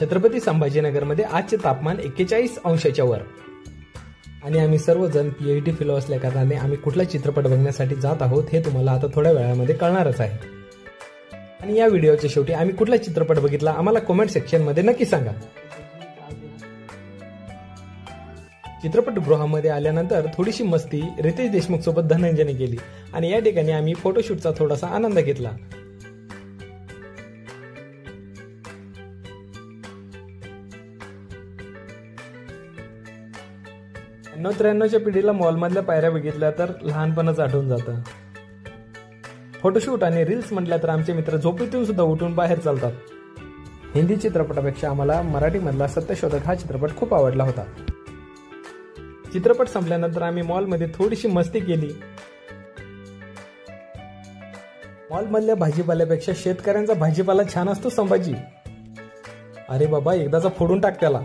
छत्रपती संभाजीनगरमध्ये आजचे तापमान 41 अंशाच्या वर आणि आम्ही सर्वजण पीएचडी फेलो असल्या कारणाने आम्ही कुठला चित्रपट बघण्यासाठी जात आहोत हे तुम्हाला आता थोड्या वेळामध्ये कळणारच आहे। आणि या व्हिडिओच्या शेवटी आम्ही कुठला चित्रपट बघितला आम्हाला कमेंट सेक्शन मध्ये नक्की सांगा। चित्रपटगृहामध्ये आल्यानंतर थोडीशी मस्ती रितेश देशमुख सोबत धनंजयने केली आणि या ठिकाणी आम्ही फोटोशूटचा थोडासा आनंद घेतला। 93च्या पिढीला मॉलमधल्या पायऱ्या बघितल्या तर लहानपणच आठवून जातं। फोटोशूट आणि रील्स म्हटल्या तर आमचे मित्र झोपेतून सुद्धा उठून बाहेर चालतात। हिंदी चित्रपटापेक्षा आम्हाला मराठीमधला सत्यशोधक हा चित्रपट खूप आवडला होता। चित्रपट संपल्यानंतर आम्ही मॉलमध्ये थोडीशी मस्ती केली। मॉलमधल्या भाजीपाल्यापेक्षा शेतकऱ्यांचा भाजीपाला छान असतो संभाजी। अरे बाबा एकदाचा फोडून टाक त्याला।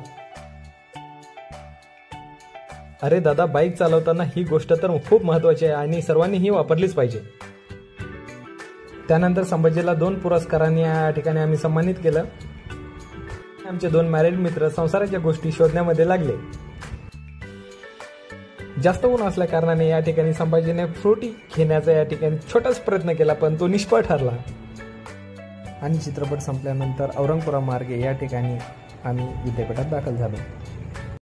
अरे दादा बाईक चालवताना ही गोष्ट तर खूप महत्त्वाची आहे आणि सर्वांनी ही वापरलीच पाहिजे। त्यानंतर संभाजीला 2 पुरस्कारांनी या ठिकाणी आम्ही सन्मानित केलं। आमचे 2 मॅरिड मित्र संसाराच्या गोष्टी शोधण्यामध्ये लागले। जास्त ऊन असल्या कारणाने या ठिकाणी संभाजीने फ्रुटी घेण्याचा या ठिकाणी छोटाच प्रयत्न केला पण तो निष्फळ ठरला आणि चित्रपट संपल्यानंतर औरंगपुरा मार्गे या ठिकाणी आम्ही विद्यापीठात दाखल झालो।